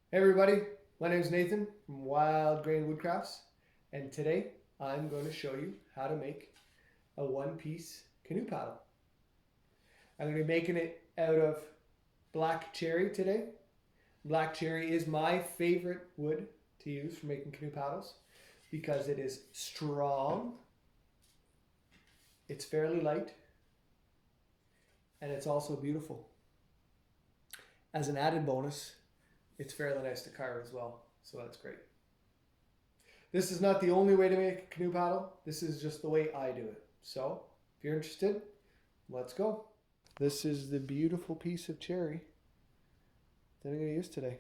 Hey everybody, my name is Nathan from Wild Grain Woodcrafts, and today I'm going to show you how to make a one-piece canoe paddle. I'm going to be making it out of black cherry today. Black cherry is my favorite wood to use for making canoe paddles because it is strong, it's fairly light, and it's also beautiful. As an added bonus, it's fairly nice to carve as well, so that's great. This is not the only way to make a canoe paddle. This is just the way I do it. So, if you're interested, let's go. This is the beautiful piece of cherry that I'm going to use today.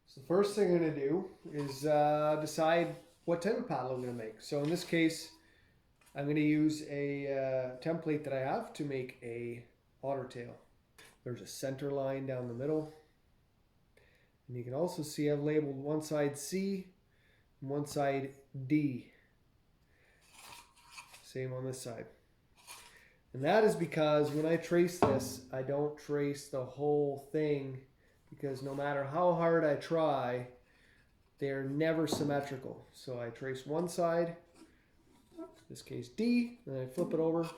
So the first thing I'm going to do is decide what type of paddle I'm going to make. So in this case, I'm going to use a template that I have to make a otter tail. There's a center line down the middle. And you can also see I've labeled one side C and one side D. Same on this side. And that is because when I trace this, I don't trace the whole thing because no matter how hard I try, they're never symmetrical. So I trace one side, in this case D, and I flip it over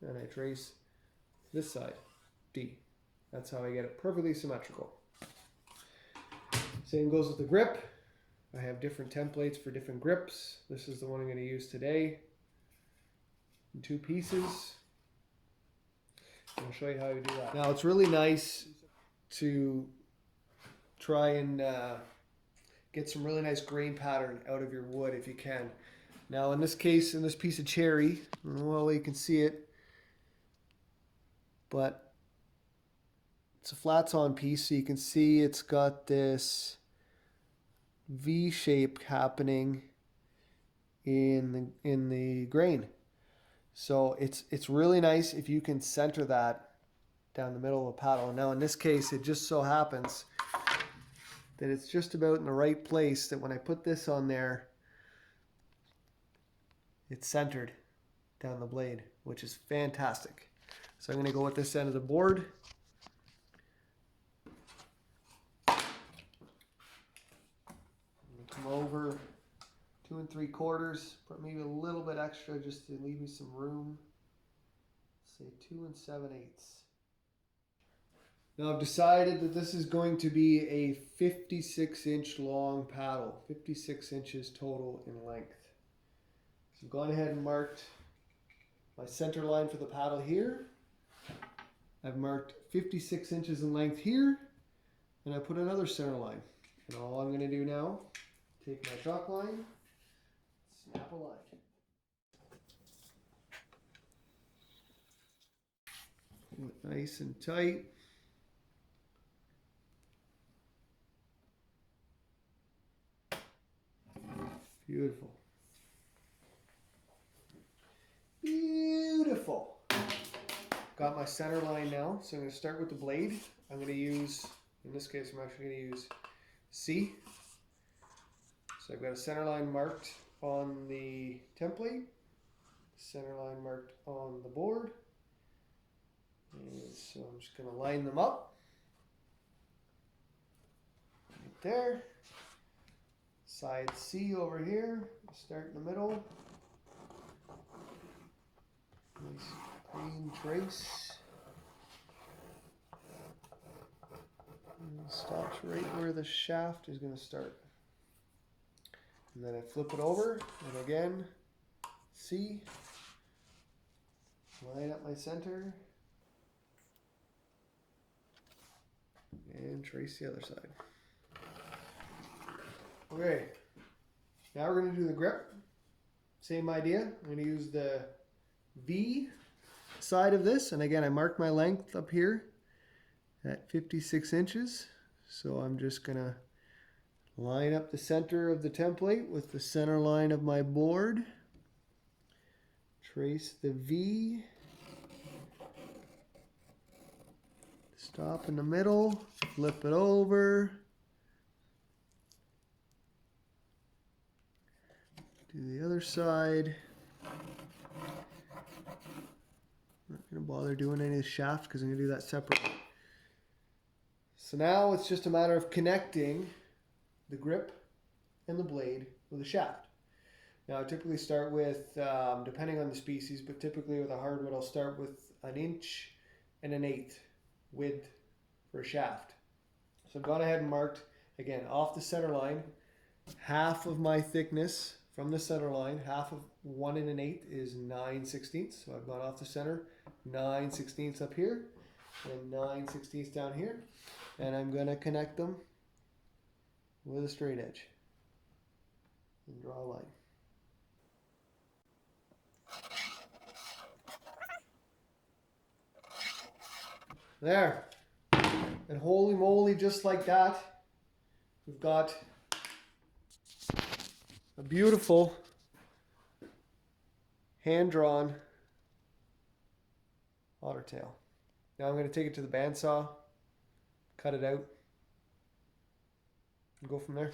and I trace this side, D. That's how I get it perfectly symmetrical. Same goes with the grip. I have different templates for different grips. This is the one I'm going to use today in two pieces. I'll show you how to do that. Now it's really nice to try and get some really nice grain pattern out of your wood if you can. Now in this case, in this piece of cherry, I don't know how well you can see it, but it's a flats on piece, so you can see it's got this V shape happening in the grain. So it's really nice if you can center that down the middle of the paddle. Now in this case, it just so happens that it's just about in the right place that when I put this on there, it's centered down the blade, which is fantastic. So I'm going to go with this end of the board. Come over 2 3/4, put maybe a little bit extra just to leave me some room. Say 2 7/8. Now I've decided that this is going to be a 56-inch long paddle, 56 inches total in length. So I've gone ahead and marked my center line for the paddle here. I've marked 56 inches in length here, and I put another center line. And all I'm going to do now, take my chalk line, snap a line. Nice and tight. Beautiful. Beautiful. Got my center line now, so I'm going to start with the blade. I'm going to use, in this case, I'm actually going to use C. So I've got a center line marked on the template, center line marked on the board. And so I'm just going to line them up. Right there. Side C over here. Start in the middle. Nice clean trace. And it stops right where the shaft is going to start. And then I flip it over, and again, C, line up my center, and trace the other side. Okay, now we're going to do the grip. Same idea. I'm going to use the V side of this, and again, I marked my length up here at 56 inches. So I'm just going to line up the center of the template with the center line of my board. Trace the V. Stop in the middle. Flip it over. Do the other side. Not going to bother doing any of the shaft because I'm going to do that separately. So now it's just a matter of connecting the grip and the blade with a shaft. Now I typically start with, depending on the species, but typically with a hardwood I'll start with 1 1/8 width for a shaft. So I've gone ahead and marked, again, off the center line, half of my thickness from the center line, half of 1 1/8 is 9/16. So I've gone off the center, 9/16 up here, and 9/16 down here. And I'm going to connect them with a straight edge and draw a line. There. And holy moly, just like that, we've got a beautiful hand-drawn otter tail. Now I'm going to take it to the bandsaw, cut it out, and go from there.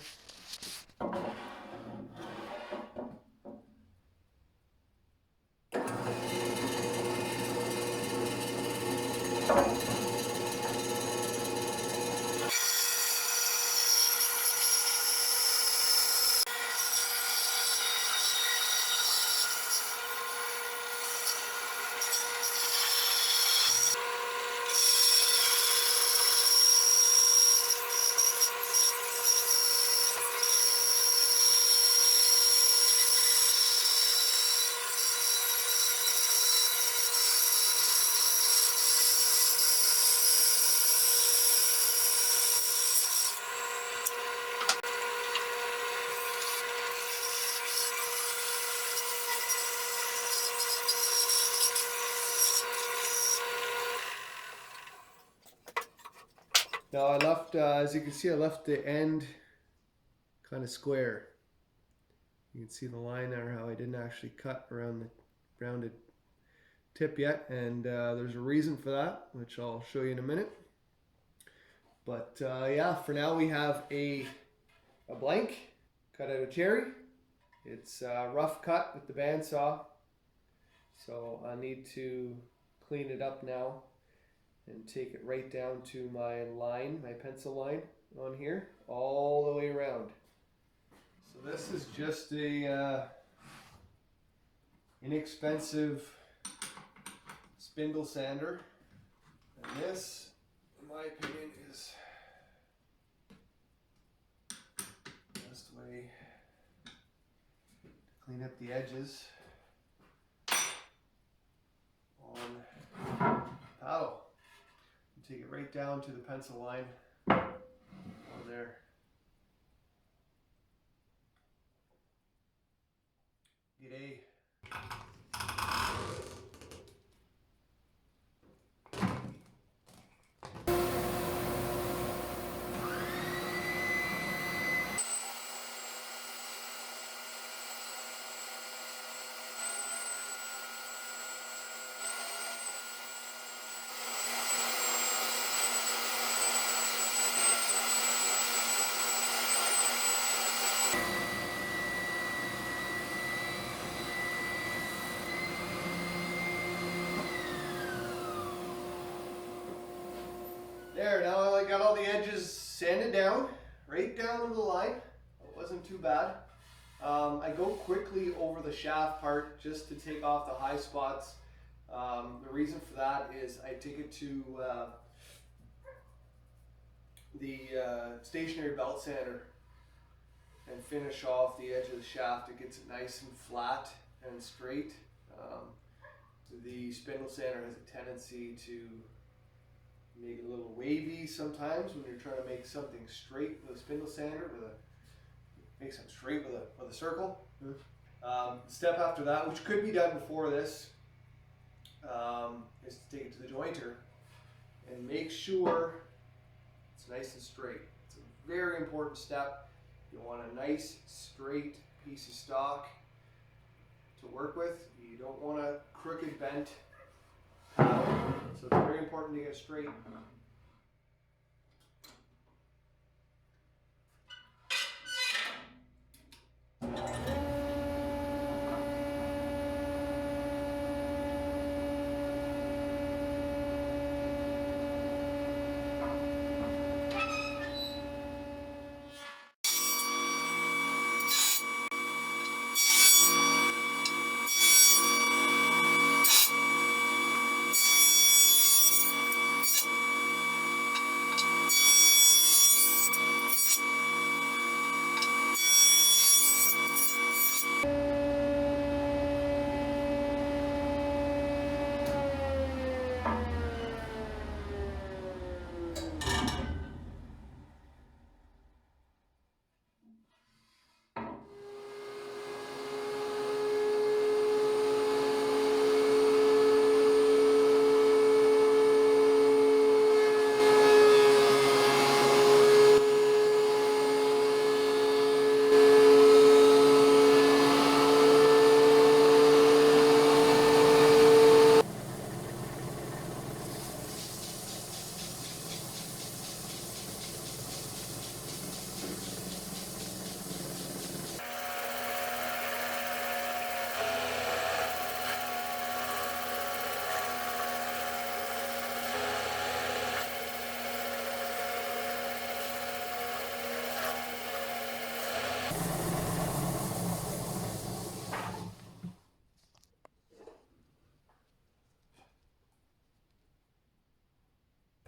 Now I left, as you can see, I left the end kind of square. You can see the line there, how I didn't actually cut around the rounded tip yet, and there's a reason for that, which I'll show you in a minute. But yeah, for now we have a blank, cut out of cherry. It's rough cut with the bandsaw, so I need to clean it up now and take it right down to my line, my pencil line on here, all the way around. So this is just a inexpensive spindle sander, and this, in my opinion, is the best way to clean up the edges on paddle. Take it right down to the pencil line on there. G'day. There, now I got all the edges sanded down, right down to the line. It wasn't too bad. I go quickly over the shaft part just to take off the high spots. The reason for that is I take it to the stationary belt sander and finish off the edge of the shaft. It gets it nice and flat and straight. The spindle sander has a tendency to make it a little wavy sometimes when you're trying to make something straight with a spindle sander, make something straight with a circle. Step after that, which could be done before this, is to take it to the jointer and make sure it's nice and straight. It's a very important step. You want a nice straight piece of stock to work with. You don't want a crooked bent paddle, so it's very important to get straight.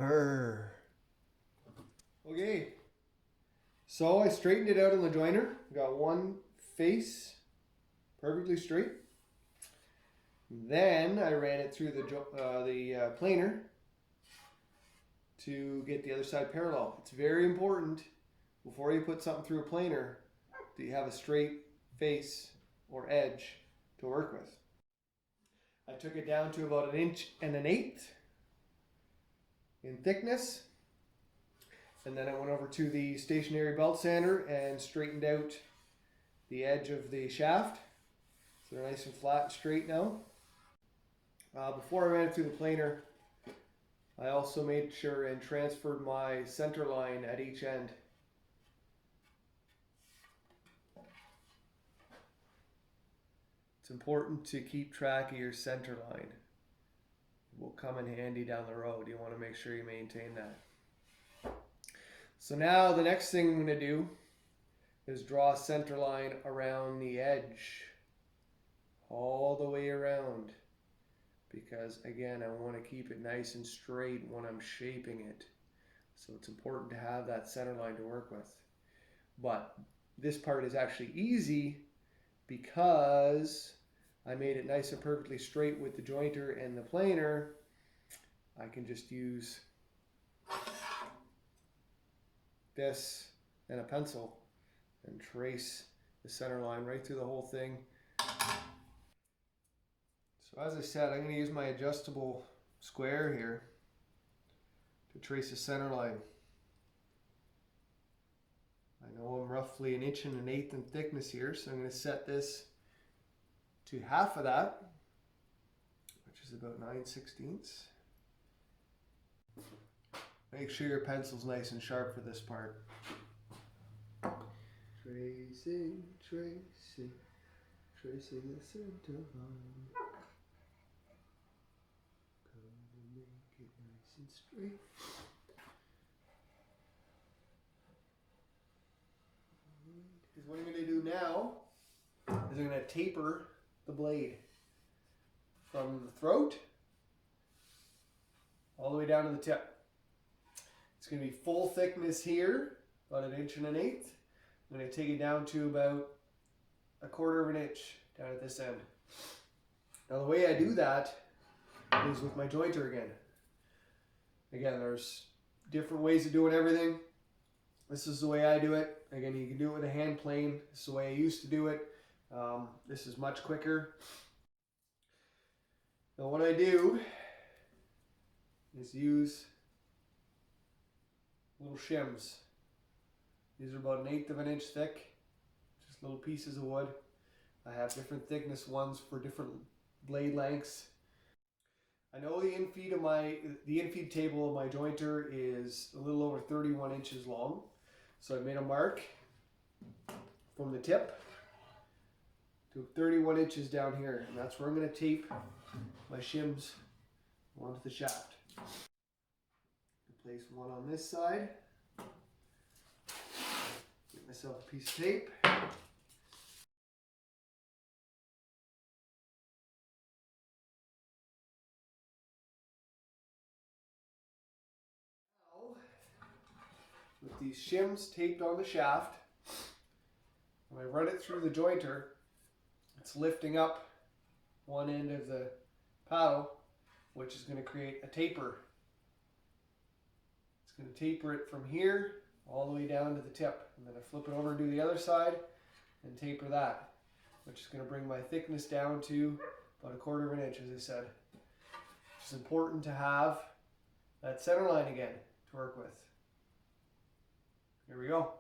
Brr. Okay, so I straightened it out on the joiner. Got one face perfectly straight. Then I ran it through the planer to get the other side parallel. It's very important before you put something through a planer that you have a straight face or edge to work with. I took it down to about 1.1 inches in thickness, and then I went over to the stationary belt sander and straightened out the edge of the shaft so they're nice and flat and straight now. Before I ran it through the planer, I also made sure and transferred my center line at each end. It's important to keep track of your center line. It will come in handy down the road. You want to make sure you maintain that. So now the next thing I'm going to do is draw a center line around the edge, all the way around, because again, I want to keep it nice and straight when I'm shaping it. So it's important to have that center line to work with. But this part is actually easy because I made it nice and perfectly straight with the jointer and the planer. I can just use this and a pencil and trace the center line right through the whole thing. So as I said, I'm going to use my adjustable square here to trace the center line. I know I'm roughly 1.1 inches in thickness here, so I'm going to set this to half of that, which is about 9/16. Make sure your pencil's nice and sharp for this part. Tracing, tracing, tracing the center line. Gonna make it nice and straight. Because what I'm going to do now is I'm going to taper the blade from the throat all the way down to the tip. It's going to be full thickness here, about 1.1 inches. I'm going to take it down to about 1/4 inch down at this end. Now the way I do that is with my jointer again. Again, there's different ways of doing everything. This is the way I do it. Again, you can do it with a hand plane. This is the way I used to do it. This is much quicker. Now what I do is use little shims. These are about 1/8 inch thick, just little pieces of wood. I have different thickness ones for different blade lengths. I know the infeed table of my jointer is a little over 31 inches long. So I made a mark from the tip to 31 inches down here, and that's where I'm going to tape my shims onto the shaft. Place one on this side. Get myself a piece of tape. Now, with these shims taped on the shaft, when I run it through the jointer, it's lifting up one end of the paddle, which is going to create a taper. It's going to taper it from here all the way down to the tip. And then I flip it over and do the other side and taper that, which is going to bring my thickness down to about 1/4 inch, as I said. It's important to have that center line again to work with. Here we go.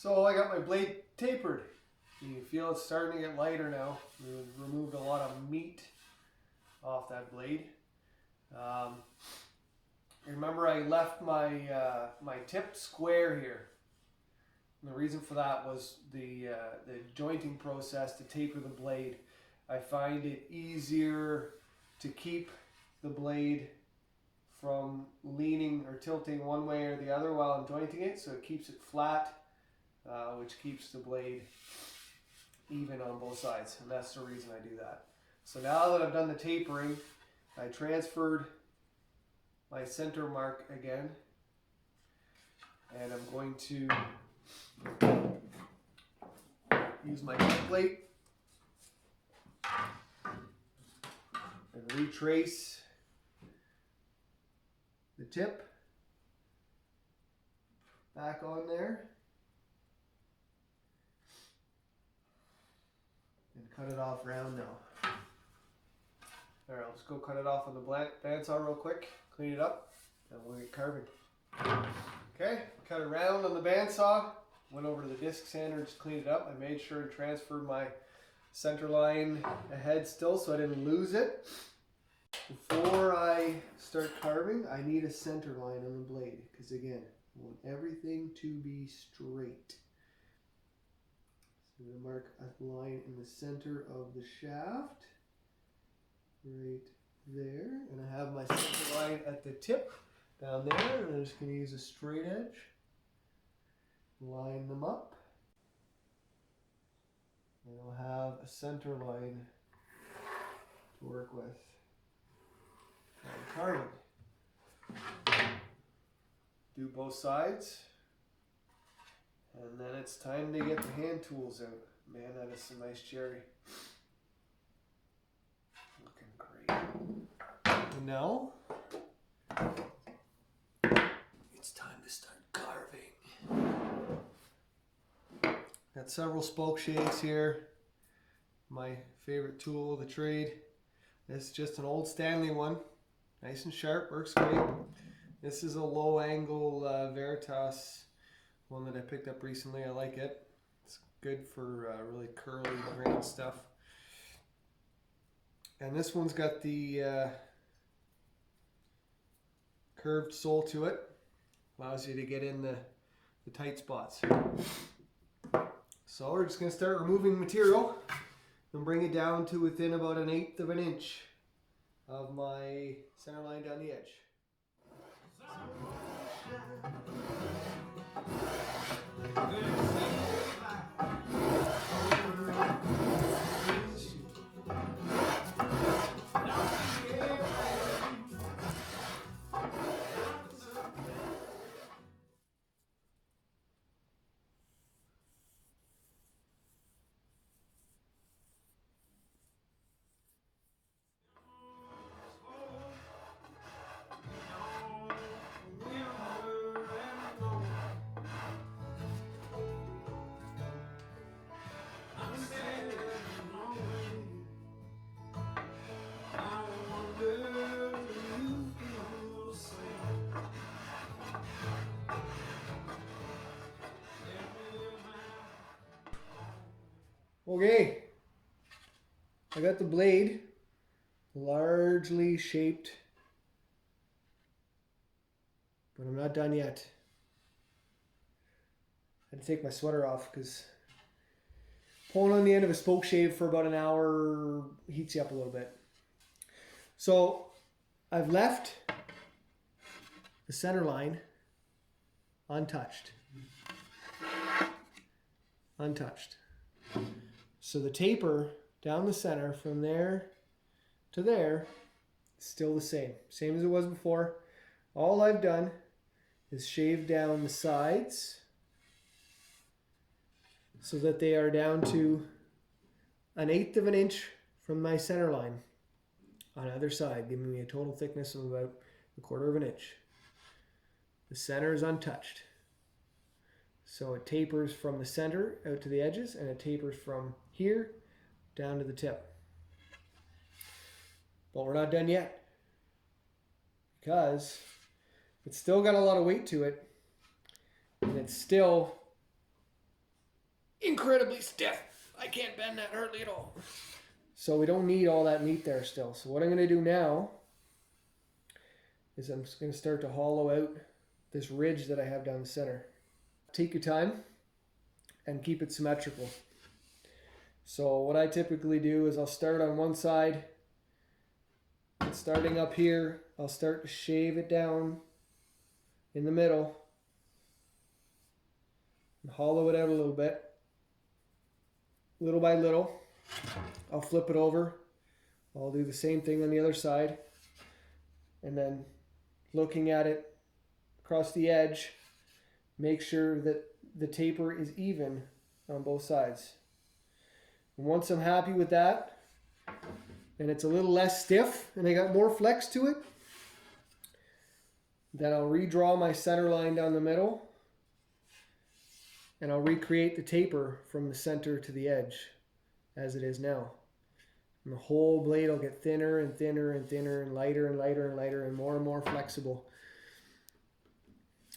So I got my blade tapered. You can feel it's starting to get lighter now. We removed a lot of meat off that blade. Remember I left my my tip square here. And the reason for that was the jointing process to taper the blade. I find it easier to keep the blade from leaning or tilting one way or the other while I'm jointing it, so it keeps it flat, which keeps the blade even on both sides, and that's the reason I do that. So now that I've done the tapering, I transferred my center mark again, and I'm going to use my template and retrace the tip back on there and cut it off round now. Alright, let's go cut it off on the bandsaw real quick, clean it up, and we'll get carving. Okay, cut it round on the bandsaw, went over to the disc sander, just cleaned it up. I made sure to transfer my center line ahead still so I didn't lose it. Before I start carving, I need a center line on the blade, because again, I want everything to be straight. So I'm going to mark a line in the center of the shaft, right there, and I have my center line at the tip down there, and I'm just going to use a straight edge, line them up, and I'll have a center line to work with. Carving. Do both sides, and then it's time to get the hand tools out. Man, that is some nice cherry. Looking great. And now it's time to start carving. Got several spoke shaves here. My favorite tool of the trade. This is just an old Stanley one. Nice and sharp, works great. This is a low angle Veritas one that I picked up recently. I like it. It's good for really curly grain stuff. And this one's got the curved sole to it. Allows you to get in the tight spots. So we're just going to start removing material and bring it down to within about 1/8 of an inch of my center line down the edge. Okay, I got the blade largely shaped, but I'm not done yet. I had to take my sweater off because pulling on the end of a spoke shave for about an hour heats you up a little bit. So I've left the center line untouched. So the taper down the center from there to there is still the same as it was before. All I've done is shave down the sides so that they are down to 1/8 of an inch from my center line on either side, giving me a total thickness of about 1/4 of an inch. The center is untouched. So it tapers from the center out to the edges, and it tapers from here down to the tip. But we're not done yet, because it's still got a lot of weight to it, and it's still incredibly stiff. I can't bend that hardly at all. So we don't need all that meat there still. So what I'm going to do now is I'm just going to start to hollow out this ridge that I have down the center. Take your time and keep it symmetrical. So what I typically do is I'll start on one side, and starting up here, I'll start to shave it down in the middle and hollow it out a little bit. Little by little, I'll flip it over. I'll do the same thing on the other side, and then looking at it across the edge, make sure that the taper is even on both sides. And once I'm happy with that, and it's a little less stiff and I got more flex to it, then I'll redraw my center line down the middle, and I'll recreate the taper from the center to the edge as it is now. And the whole blade will get thinner and thinner and thinner and lighter and lighter and lighter and more flexible.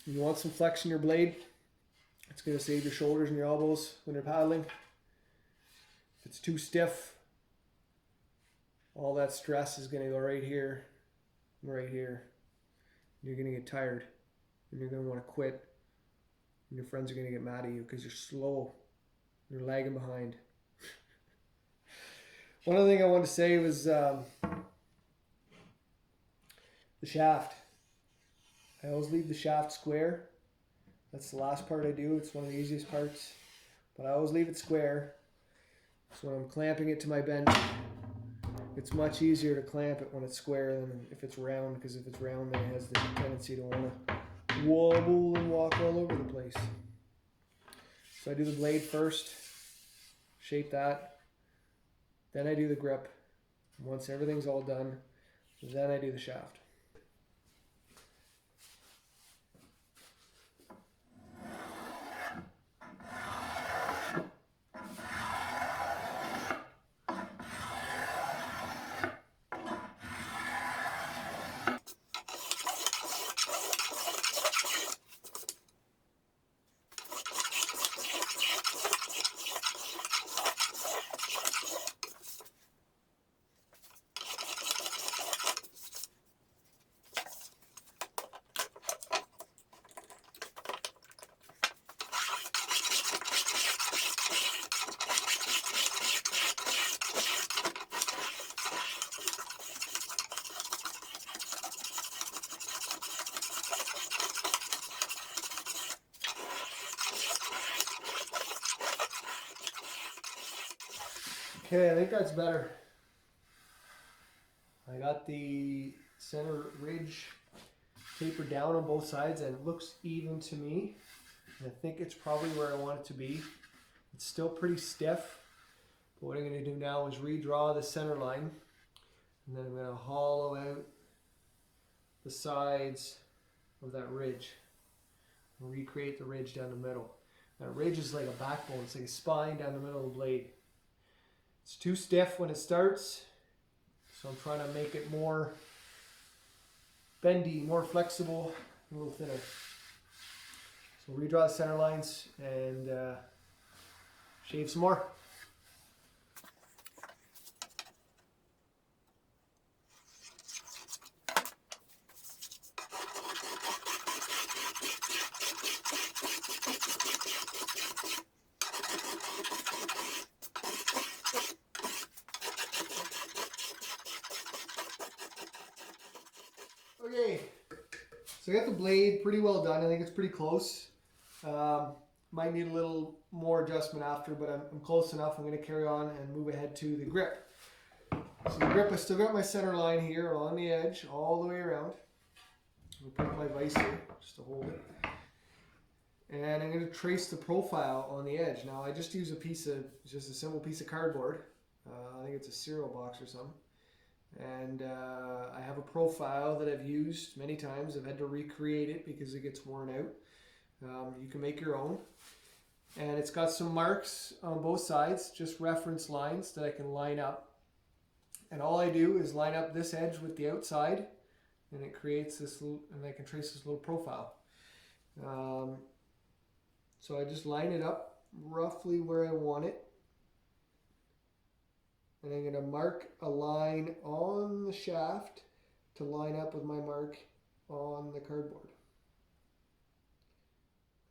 You want some flex in your blade. It's going to save your shoulders and your elbows when you're paddling. If it's too stiff, all that stress is going to go right here and right here. You're going to get tired and you're going to want to quit. And your friends are going to get mad at you because you're slow. You're lagging behind. One other thing I wanted to say was the shaft. I always leave the shaft square. That's the last part I do. It's one of the easiest parts. But I always leave it square. So when I'm clamping it to my bench, it's much easier to clamp it when it's square than if it's round, because if it's round then it has the tendency to want to wobble and walk all over the place. So I do the blade first, shape that, then I do the grip. Once everything's all done, then I do the shaft. Okay, I think that's better. I got the center ridge tapered down on both sides and it looks even to me. And I think it's probably where I want it to be. It's still pretty stiff, but what I'm going to do now is redraw the center line, and then I'm going to hollow out the sides of that ridge and recreate the ridge down the middle. That ridge is like a backbone, it's like a spine down the middle of the blade. It's too stiff when it starts, so I'm trying to make it more bendy, more flexible, a little thinner. So redraw the center lines and shave some more. Okay, so I got the blade pretty well done. I think it's pretty close. Might need a little more adjustment after, but I'm close enough. I'm going to carry on and move ahead to the grip. So the grip, I still got my center line here along the edge, all the way around. I'll put my vise here just to hold it. And I'm going to trace the profile on the edge. Now I just use just a simple piece of cardboard. I think it's a cereal box or something. And I have a profile that I've used many times. I've had to recreate it because it gets worn out. You can make your own. And it's got some marks on both sides, just reference lines that I can line up. And all I do is line up this edge with the outside, and it creates this little, and I can trace this little profile. So I just line it up roughly where I want it. And I'm going to mark a line on the shaft to line up with my mark on the cardboard.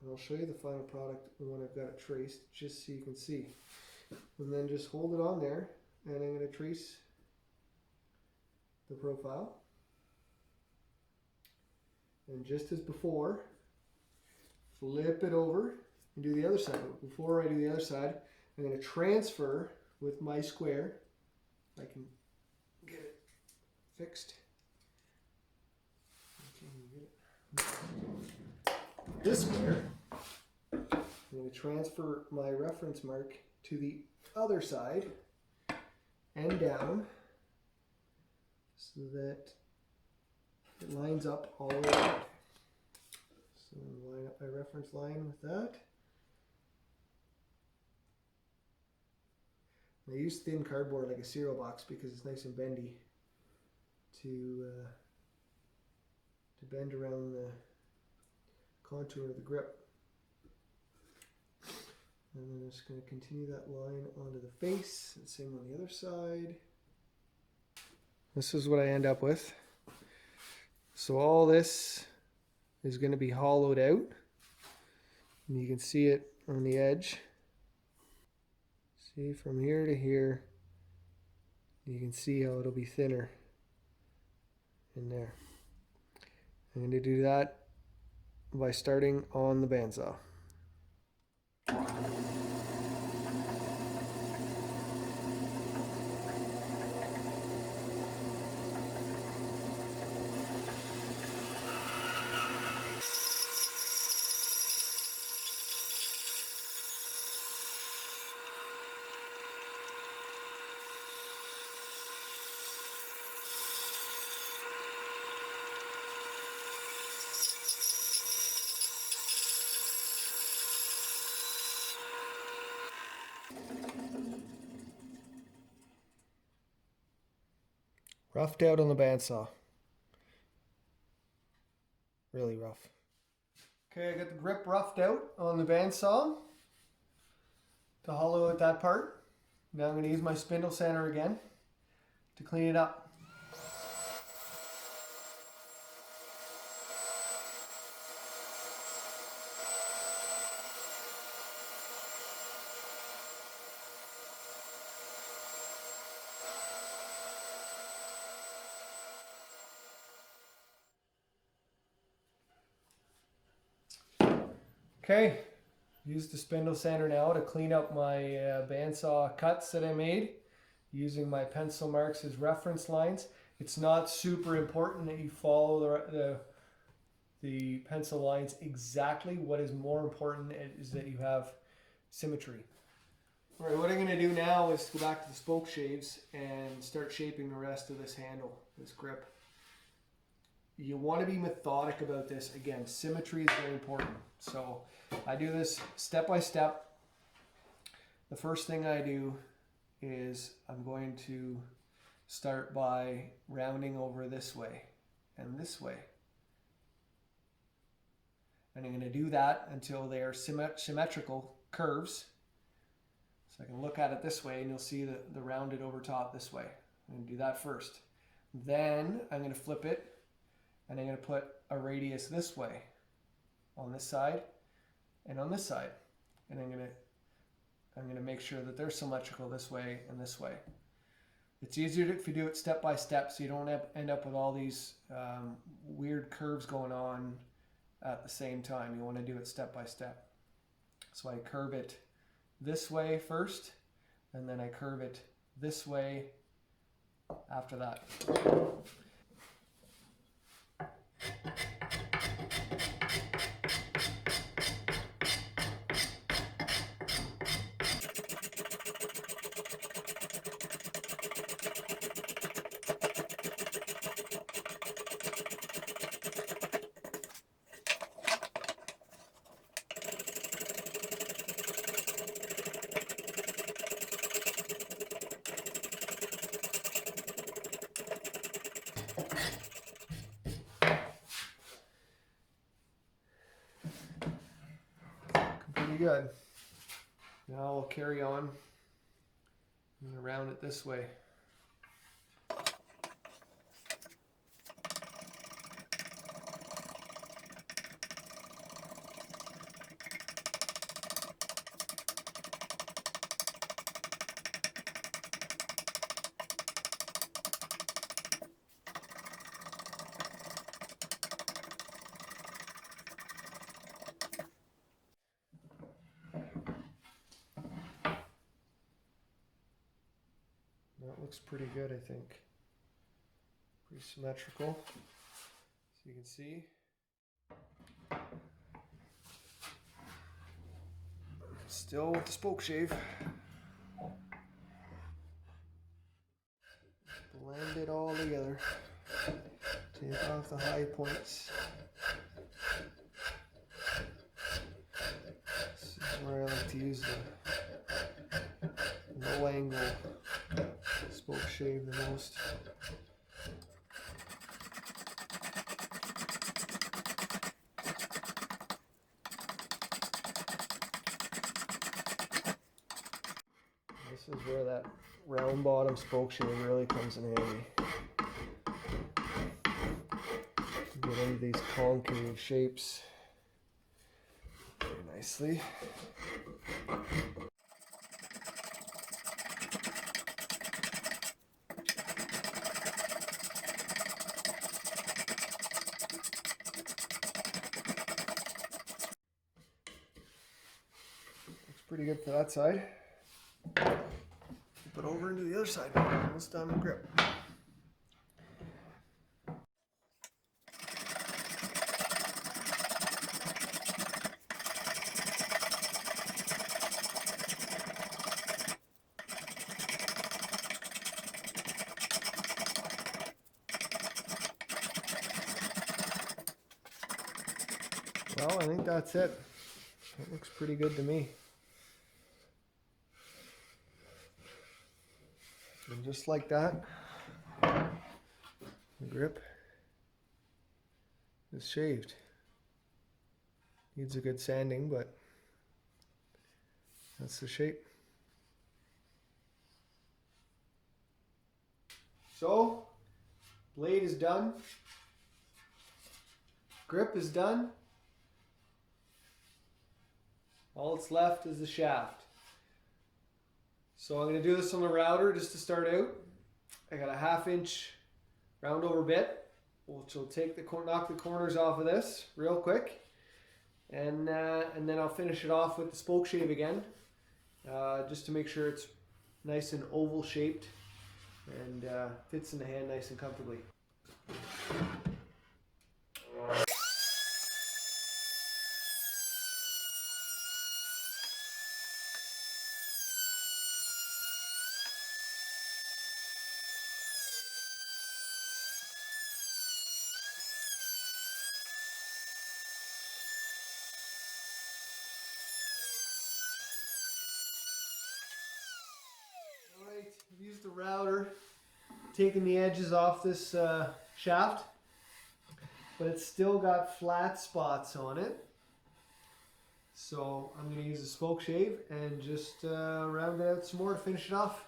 And I'll show you the final product when I've got it traced, just so you can see. And then just hold it on there, and I'm going to trace the profile. And just as before, flip it over and do the other side. But before I do the other side, I'm going to transfer with my square. I can get it fixed. This square, I'm going to transfer my reference mark to the other side and down so that it lines up all the way around. So I'm line up my reference line with that. I use thin cardboard like a cereal box because it's nice and bendy to bend around the contour of the grip. And then I'm just going to continue that line onto the face, and same on the other side. This is what I end up with. So all this is going to be hollowed out, and you can see it on the edge. See, from here to here, you can see how it'll be thinner in there. I'm going to do that by starting on the bandsaw. Roughed out on the bandsaw. Really rough. Okay, I got the grip roughed out on the bandsaw to hollow out that part. Now I'm going to use my spindle sander again to clean it up. Okay, use the spindle sander now to clean up my bandsaw cuts that I made using my pencil marks as reference lines. It's not super important that you follow the pencil lines exactly. What is more important is that you have symmetry. All right, what I'm going to do now is go back to the spoke shaves and start shaping the rest of this handle, this grip. You want to be methodic about this. Again, symmetry is very important. So I do this step by step. The first thing I do is I'm going to start by rounding over this way and this way. And I'm going to do that until they are symmetrical curves. So I can look at it this way and you'll see the rounded over top this way. I'm going to do that first. Then I'm going to flip it and I'm going to put a radius this way on this side and on this side. And I'm going to make sure that they're symmetrical this way and this way. It's easier if you do it step by step so you don't end up with all these weird curves going on at the same time. You want to do it step by step. So I curve it this way first, and then I curve it this way after that. Pretty good. Now I'll carry on and around it this way. That looks pretty good, I think. Pretty symmetrical, so you can see. Still with the spoke shave. Blend it all together. Take off the high points. This is where I like to use the low angle spoke shave the most. This is where that round bottom spoke shave really comes in handy. Get into these concave shapes very nicely. Looks pretty good for that side. Flip it over into the other side. Almost done with grip. Well, I think that's it. That looks pretty good to me. And just like that, the grip is shaved. Needs a good sanding, but that's the shape. So, blade is done. Grip is done. All that's left is the shaft. So I'm going to do this on the router just to start out. I got a 1/2 inch round over bit, which will knock the corners off of this real quick. And then I'll finish it off with the spoke shave again, just to make sure it's nice and oval shaped and fits in the hand nice and comfortably. Alright, I've used the router, taking the edges off this shaft, but it's still got flat spots on it. So I'm going to use a spoke shave and just round it out some more to finish it off.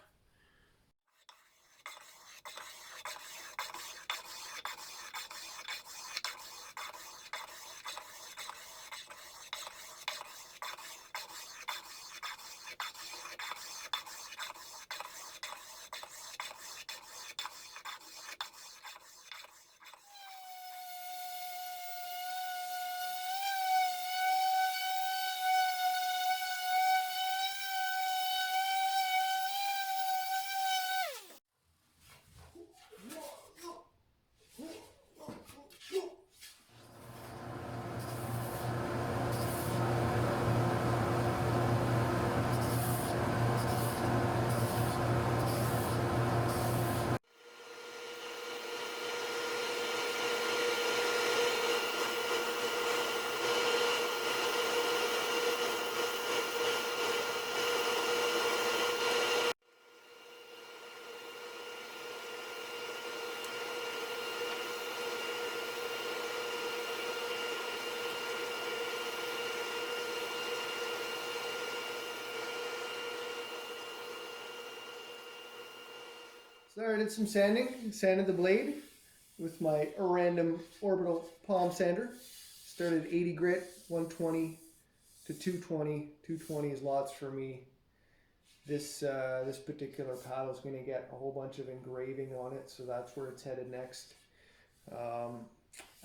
So I did some sanding, sanded the blade with my random orbital palm sander. Started 80 grit, 120 to 220. 220 is lots for me. This particular paddle is going to get a whole bunch of engraving on it, so that's where it's headed next.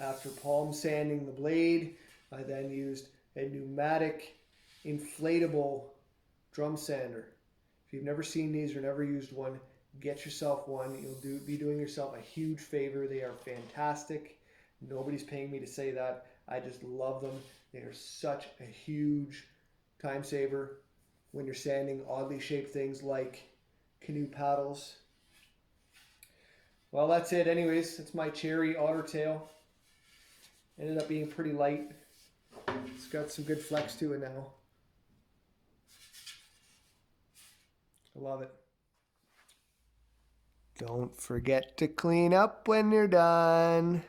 After palm sanding the blade, I then used a pneumatic inflatable drum sander. If you've never seen these or never used one, get yourself one. You'll be doing yourself a huge favor. They are fantastic. Nobody's paying me to say that. I just love them. They are such a huge time saver when you're sanding oddly shaped things like canoe paddles. Well, that's it anyways. That's my cherry otter tail. Ended up being pretty light. It's got some good flex to it now. I love it. Don't forget to clean up when you're done.